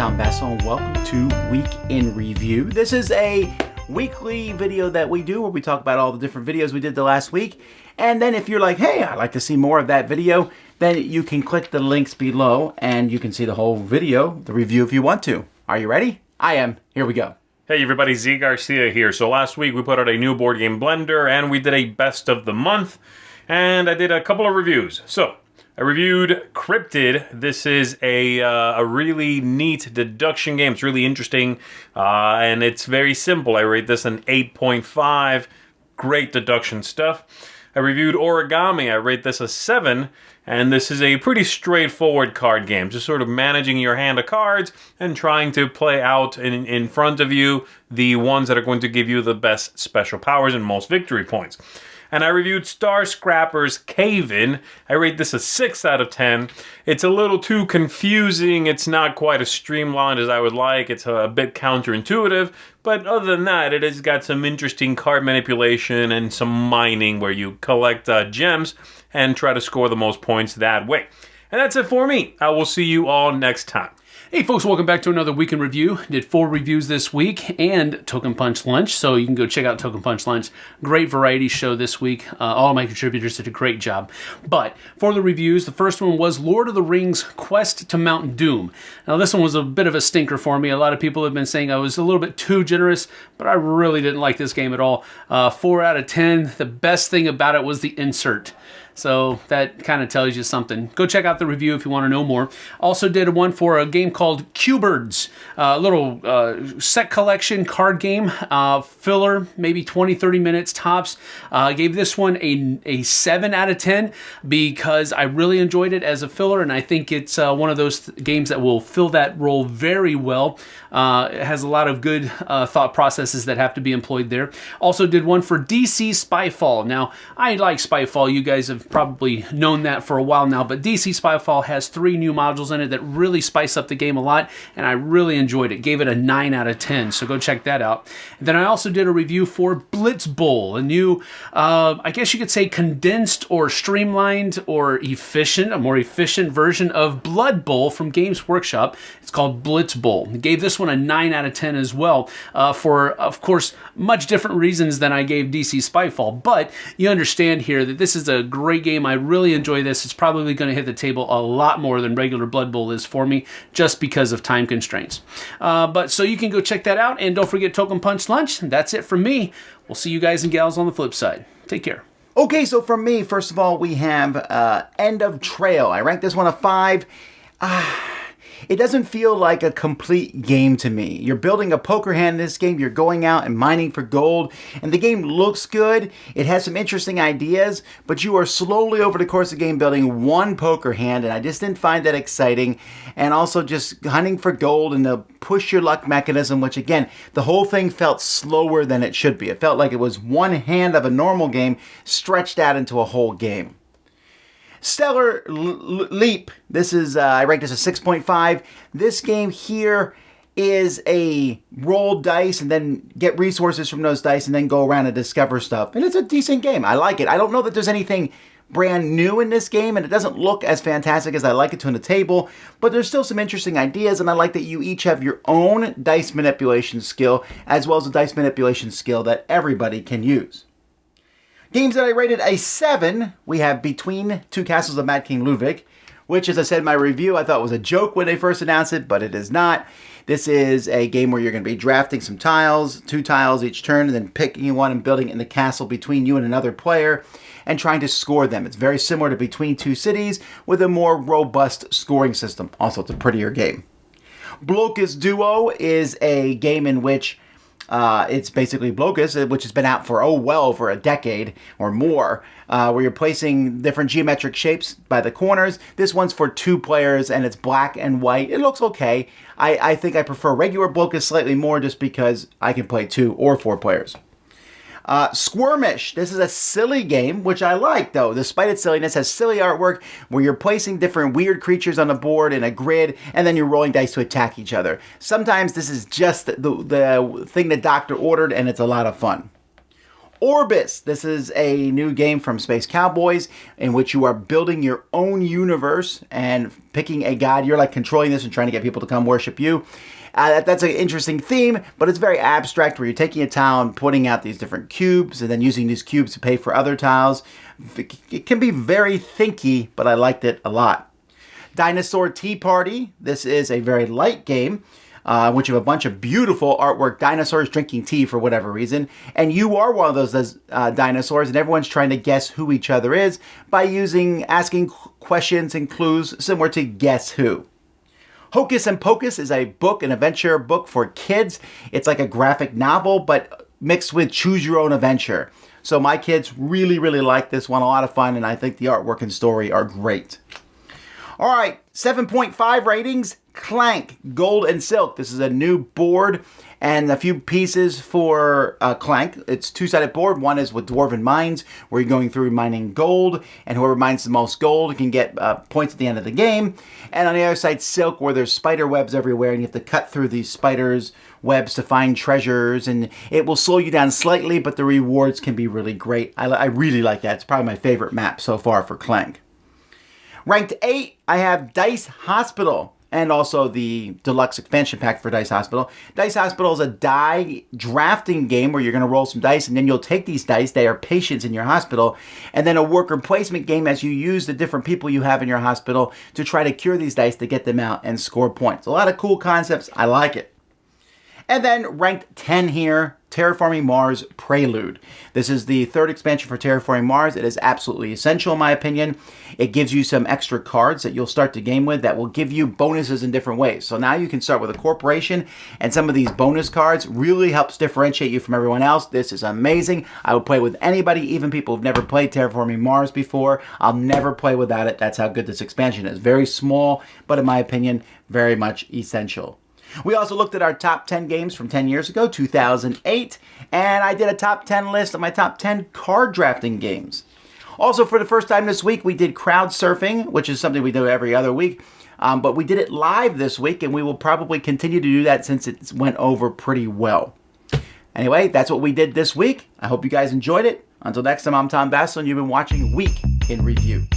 Tom Basso, and welcome to Week in Review. This is a weekly video that we do where we talk about all the different videos we did the last week. And then if you're like, hey, I'd like to see more of that video, then you can click the links below and you can see the whole video, the review, if you want to. Are you ready? I am. Here we go. Hey everybody, Z Garcia here. So last week we put out a new board game blender and we did a best of the month. And I did a couple of reviews. So I reviewed Cryptid. This is a really neat deduction game. It's really interesting, and it's very simple. I rate this an 8.5. Great deduction stuff. I reviewed Origami. I rate this a 7, and this is a pretty straightforward card game. Just sort of managing your hand of cards and trying to play out in front of you the ones that are going to give you the best special powers and most victory points. And I reviewed Star Scrapper's Cave-In. I rate this a 6 out of 10. It's a little too confusing. It's not quite as streamlined as I would like. It's a bit counterintuitive. But other than that, it has got some interesting card manipulation and some mining where you collect gems and try to score the most points that way. And that's it for me. I will see you all next time. Hey folks, welcome back to another Week in Review. Did 4 reviews this week and Token Punch Lunch, so you can go check out Token Punch Lunch. Great variety show this week. All of my contributors did a great job. But for the reviews, the first one was Lord of the Rings Quest to Mount Doom. Now this one was a bit of a stinker for me. A lot of people have been saying I was a little bit too generous, but I really didn't like this game at all. 4 out of 10. The best thing about it was the insert. So that kind of tells you something. Go check out the review if you want to know more. Also did one for a game called Q-Birds, a little set collection card game, filler, maybe 20-30 minutes tops. Gave this one a 7 out of 10 because I really enjoyed it as a filler, and I think it's one of those games that will fill that role very well. It has a lot of good thought processes that have to be employed there. Also did one for DC Spyfall. Now, I like Spyfall. You guys have probably known that for a while now, but DC Spyfall has 3 new modules in it that really spice up the game a lot, and I really enjoyed it. Gave it a 9 out of 10, so go check that out. And then I also did a review for Blitz Bowl, a new, I guess you could say condensed or streamlined or efficient, a more efficient version of Blood Bowl from Games Workshop. It's called Blitz Bowl. I gave this one a 9 out of 10 as well, for, of course, much different reasons than I gave DC Spyfall, but you understand here that this is a great game. I really enjoy this. It's probably going to hit the table a lot more than regular Blood Bowl is for me, just because of time constraints. But so you can go check that out, and don't forget Token Punch Lunch. That's it from me. We'll see you guys and gals on the flip side. Take care. Okay, so for me, first of all, we have End of Trail. I ranked this one a 5. It doesn't feel like a complete game to me. You're building a poker hand in this game, you're going out and mining for gold, and the game looks good. It has some interesting ideas, but you are slowly over the course of the game building one poker hand, and I just didn't find that exciting. And also just hunting for gold and the push your luck mechanism, which again, the whole thing felt slower than it should be. It felt like it was one hand of a normal game stretched out into a whole game. Stellar Leap. This is, I ranked this a 6.5. This game here is a roll dice and then get resources from those dice and then go around and discover stuff. And it's a decent game. I like it. I don't know that there's anything brand new in this game, and it doesn't look as fantastic as I like it to on the table, but there's still some interesting ideas, and I like that you each have your own dice manipulation skill as well as a dice manipulation skill that everybody can use. Games that I rated a 7, we have Between Two Castles of Mad King Ludwig, which, as I said in my review, I thought was a joke when they first announced it, but it is not. This is a game where you're going to be drafting some tiles, 2 tiles each turn, and then picking one and building it in the castle between you and another player, and trying to score them. It's very similar to Between Two Cities, with a more robust scoring system. Also, it's a prettier game. Blocus Duo is a game in which it's basically Blocus, which has been out for, well over a decade or more, where you're placing different geometric shapes by the corners. This one's for 2 players, and it's black and white. It looks okay. I think I prefer regular Blocus slightly more just because I can play 2 or 4 players. Squirmish. This is a silly game, which I like, though. Despite its silliness, has silly artwork where you're placing different weird creatures on the board in a grid, and then you're rolling dice to attack each other. Sometimes this is just the thing the doctor ordered, and it's a lot of fun. Orbis. This is a new game from Space Cowboys in which you are building your own universe and picking a god. You're like controlling this and trying to get people to come worship you. That's an interesting theme, but it's very abstract where you're taking a tile and putting out these different cubes and then using these cubes to pay for other tiles. It can be very thinky, but I liked it a lot. Dinosaur Tea Party. This is a very light game, which you have a bunch of beautiful artwork, dinosaurs drinking tea for whatever reason, and you are one of those dinosaurs, and everyone's trying to guess who each other is by asking questions and clues similar to Guess Who. Hocus and Pocus is a book, an adventure book for kids. It's like a graphic novel, but mixed with choose your own adventure. So my kids really, really like this one, a lot of fun, and I think the artwork and story are great. All right, 7.5 ratings, Clank, Gold and Silk. This is a new board and a few pieces for Clank. It's a two-sided board. One is with Dwarven Mines, where you're going through mining gold, and whoever mines the most gold can get points at the end of the game. And on the other side, Silk, where there's spider webs everywhere, and you have to cut through these spiders' webs to find treasures, and it will slow you down slightly, but the rewards can be really great. I really like that. It's probably my favorite map so far for Clank. Ranked 8, I have Dice Hospital, and also the deluxe expansion pack for Dice Hospital. Dice Hospital is a die drafting game where you're going to roll some dice, and then you'll take these dice, they are patients in your hospital, and then a worker placement game as you use the different people you have in your hospital to try to cure these dice to get them out and score points. A lot of cool concepts. I like it. And then ranked 10 here, Terraforming Mars Prelude. This is the third expansion for Terraforming Mars. It is absolutely essential in my opinion. It gives you some extra cards that you'll start the game with that will give you bonuses in different ways. So now you can start with a corporation, and some of these bonus cards really helps differentiate you from everyone else. This is amazing. I would play with anybody, even people who've never played Terraforming Mars before. I'll never play without it. That's how good this expansion is. Very small, but in my opinion, very much essential. We also looked at our top 10 games from 10 years ago, 2008, and I did a top 10 list of my top 10 card drafting games. Also, for the first time this week, we did crowd surfing, which is something we do every other week, but we did it live this week, and we will probably continue to do that since it went over pretty well. Anyway, that's what we did this week. I hope you guys enjoyed it. Until next time, I'm Tom Bassel, and you've been watching Week in Review.